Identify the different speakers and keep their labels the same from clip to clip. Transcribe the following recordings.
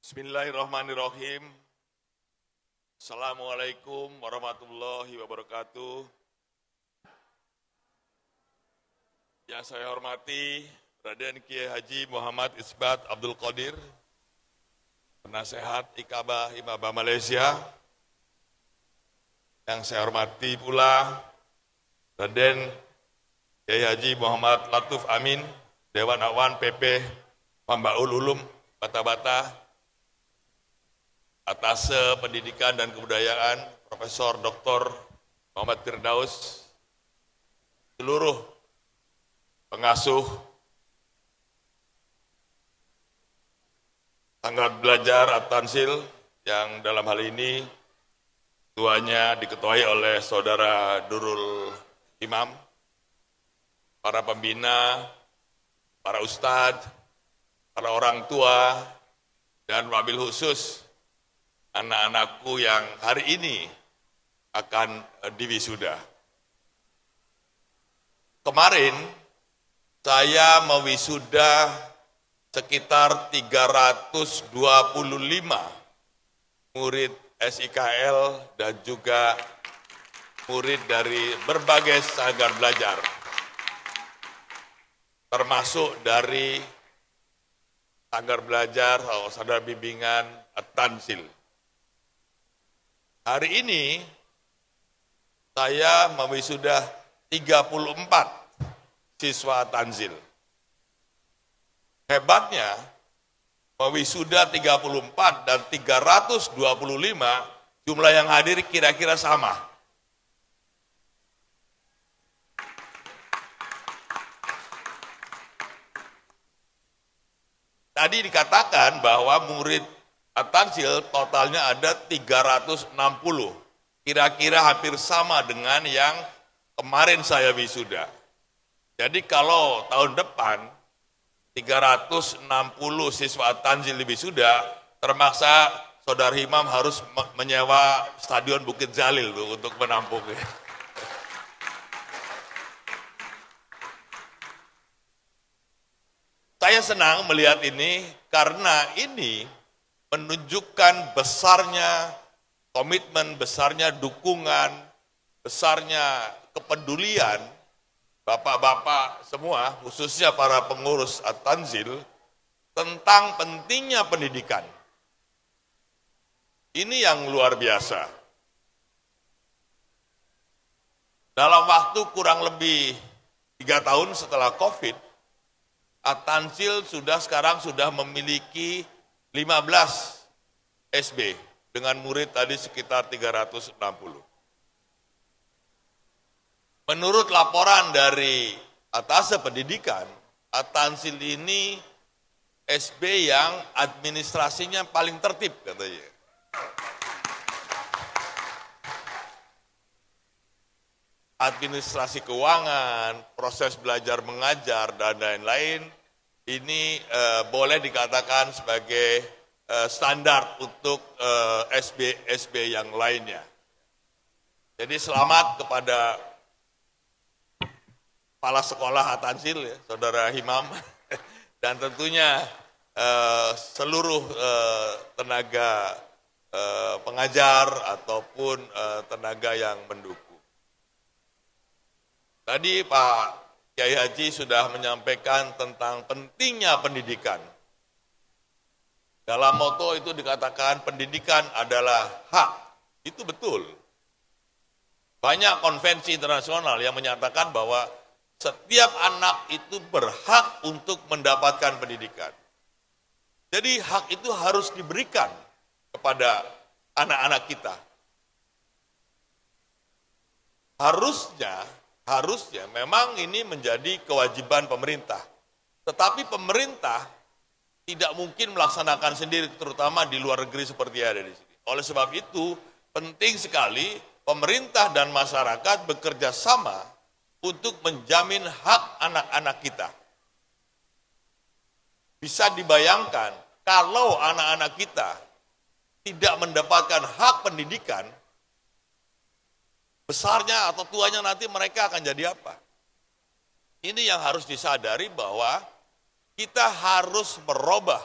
Speaker 1: Bismillahirrahmanirrahim. Assalamualaikum warahmatullahi wabarakatuh. Yang saya hormati Raden Kiai Haji Muhammad Isbat Abdul Qadir, Penasehat Ikabah Himabah Malaysia. Yang saya hormati pula Raden Kiai Haji Muhammad Latuf Amin, Dewan Awan PP Mambaul Ulum Bata-Bata, Atase Pendidikan dan Kebudayaan Profesor Dr. Muhammad Firdaus, seluruh pengasuh Sanggar Belajar At-Tansil yang dalam hal ini ketuanya diketuai oleh Saudara Durul Imam, para pembina, para ustadz, para orang tua, dan wabil khusus anak-anakku yang hari ini akan diwisuda. Kemarin saya mewisuda sekitar 325 murid SIKL dan juga murid dari berbagai sanggar belajar, termasuk dari sanggar belajar atau sanggar bimbingan At-Tansil. Hari ini saya mewisuda 34 siswa Tanzil. Hebatnya, mewisuda 34 dan 325, jumlah yang hadir kira-kira sama. Tadi dikatakan bahwa murid At-Tansil totalnya ada 360. Kira-kira hampir sama dengan yang kemarin saya wisuda. Jadi kalau tahun depan 360 siswa At-Tansil wisuda, termaksa Saudara Imam harus menyewa Stadion Bukit Jalil tuh untuk menampungnya. Saya senang melihat ini karena ini menunjukkan besarnya komitmen, besarnya dukungan, besarnya kepedulian bapak-bapak semua, khususnya para pengurus At-Tanzil, tentang pentingnya pendidikan. Ini yang luar biasa. Dalam waktu kurang lebih 3 tahun setelah COVID, At-Tanzil sekarang sudah memiliki 15 SB dengan murid tadi sekitar 360. Menurut laporan dari Atase Pendidikan, At-Tanzil ini SB yang administrasinya paling tertib katanya. Administrasi keuangan, proses belajar mengajar, dan lain-lain, ini boleh dikatakan sebagai standar untuk SB yang lainnya. Jadi selamat kepada kepala sekolah At-Tanzil, ya, Saudara Imam, dan tentunya seluruh tenaga pengajar ataupun tenaga yang mendukung. Tadi Pak Kiai Haji sudah menyampaikan tentang pentingnya pendidikan. Dalam moto itu dikatakan pendidikan adalah hak. Itu betul. Banyak konvensi internasional yang menyatakan bahwa setiap anak itu berhak untuk mendapatkan pendidikan. Jadi hak itu harus diberikan kepada anak-anak kita. Harusnya memang ini menjadi kewajiban pemerintah. Tetapi pemerintah tidak mungkin melaksanakan sendiri, terutama di luar negeri seperti ada di sini. Oleh sebab itu, penting sekali pemerintah dan masyarakat bekerja sama untuk menjamin hak anak-anak kita. Bisa dibayangkan kalau anak-anak kita tidak mendapatkan hak pendidikan, besarnya atau tuanya nanti mereka akan jadi apa? Ini yang harus disadari bahwa kita harus merubah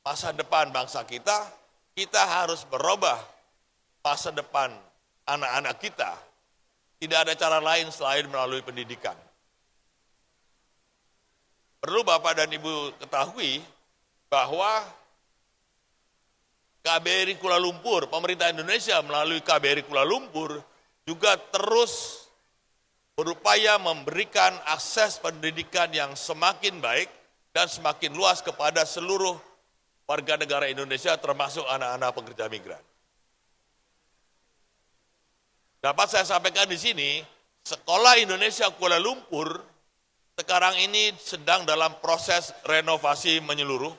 Speaker 1: masa depan bangsa kita, kita harus merubah masa depan anak-anak kita. Tidak ada cara lain selain melalui pendidikan. Perlu Bapak dan Ibu ketahui bahwa KBRI Kuala Lumpur, pemerintah Indonesia melalui KBRI Kuala Lumpur juga terus berupaya memberikan akses pendidikan yang semakin baik dan semakin luas kepada seluruh warga negara Indonesia termasuk anak-anak pekerja migran. Dapat saya sampaikan di sini, Sekolah Indonesia Kuala Lumpur sekarang ini sedang dalam proses renovasi menyeluruh,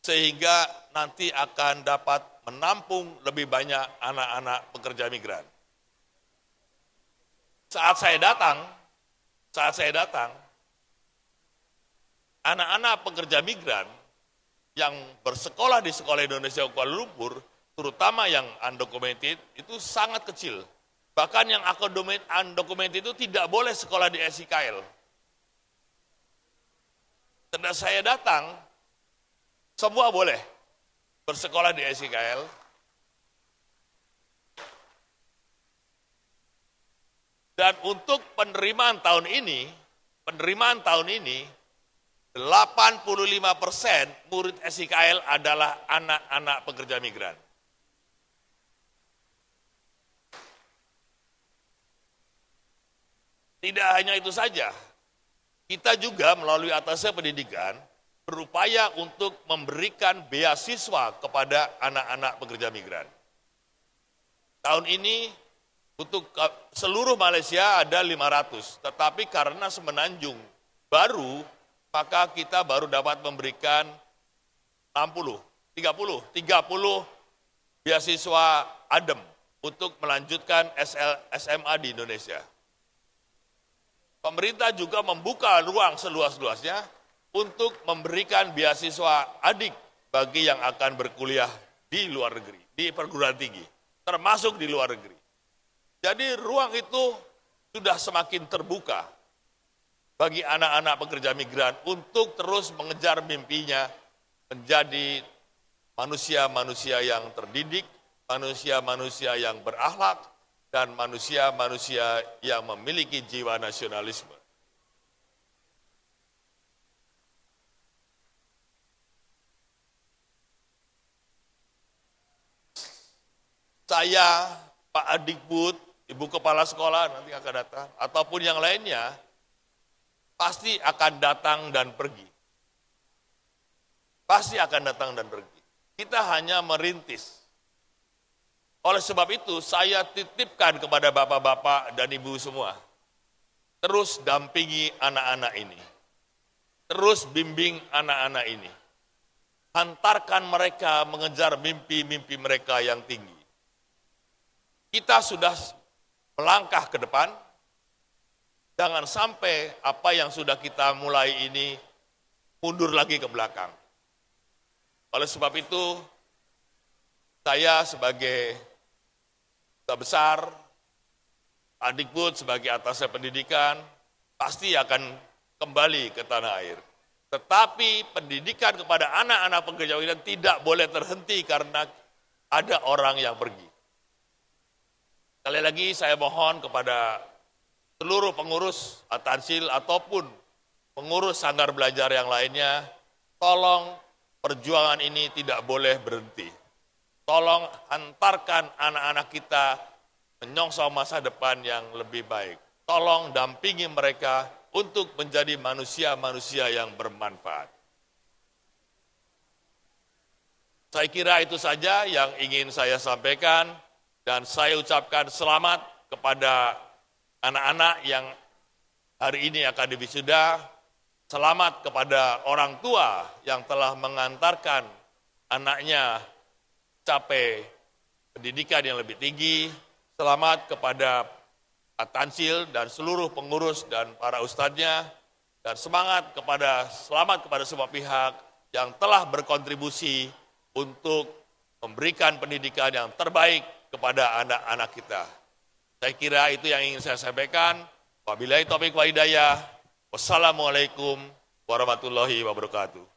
Speaker 1: sehingga nanti akan dapat menampung lebih banyak anak-anak pekerja migran. Saat saya datang, anak-anak pekerja migran yang bersekolah di Sekolah Indonesia Kuala Lumpur, terutama yang undocumented, itu sangat kecil. Bahkan yang undocumented itu tidak boleh sekolah di SIKL. Setelah saya datang, semua boleh bersekolah di SIKL. Dan untuk penerimaan tahun ini, 85% murid SIKL adalah anak-anak pekerja migran. Tidak hanya itu saja, kita juga melalui atasnya pendidikan berupaya untuk memberikan beasiswa kepada anak-anak pekerja migran. Tahun ini untuk seluruh Malaysia ada 500, tetapi karena Semenanjung baru, maka kita baru dapat memberikan 30 beasiswa ADEM untuk melanjutkan SMA di Indonesia. Pemerintah juga membuka ruang seluas-luasnya untuk memberikan beasiswa adik bagi yang akan berkuliah di luar negeri, di perguruan tinggi, termasuk di luar negeri. Jadi ruang itu sudah semakin terbuka bagi anak-anak pekerja migran untuk terus mengejar mimpinya menjadi manusia-manusia yang terdidik, manusia-manusia yang berakhlak, dan manusia-manusia yang memiliki jiwa nasionalisme. Saya, Pak Adikbud, Ibu Kepala Sekolah nanti akan datang, ataupun yang lainnya, pasti akan datang dan pergi. Pasti akan datang dan pergi. Kita hanya merintis. Oleh sebab itu, saya titipkan kepada bapak-bapak dan ibu semua, terus dampingi anak-anak ini. Terus bimbing anak-anak ini. Hantarkan mereka mengejar mimpi-mimpi mereka yang tinggi. Kita sudah melangkah ke depan, jangan sampai apa yang sudah kita mulai ini mundur lagi ke belakang. Oleh sebab itu, saya sebagai Duta Besar, Adikbud sebagai atasnya pendidikan, pasti akan kembali ke tanah air. Tetapi pendidikan kepada anak-anak pekerja migran tidak boleh terhenti karena ada orang yang pergi. Sekali lagi saya mohon kepada seluruh pengurus Tansil ataupun pengurus sanggar belajar yang lainnya, tolong perjuangan ini tidak boleh berhenti. Tolong hantarkan anak-anak kita menyongsong masa depan yang lebih baik. Tolong dampingi mereka untuk menjadi manusia-manusia yang bermanfaat. Saya kira itu saja yang ingin saya sampaikan, dan saya ucapkan selamat kepada anak-anak yang hari ini akan diwisuda. Selamat kepada orang tua yang telah mengantarkan anaknya capai pendidikan yang lebih tinggi. Selamat kepada Pak Tansil dan seluruh pengurus dan para ustadznya, dan selamat kepada semua pihak yang telah berkontribusi untuk memberikan pendidikan yang terbaik kepada anak-anak kita. Saya kira itu yang ingin saya sampaikan. Wabillahi taufiq wa hidayah. Wassalamualaikum warahmatullahi wabarakatuh.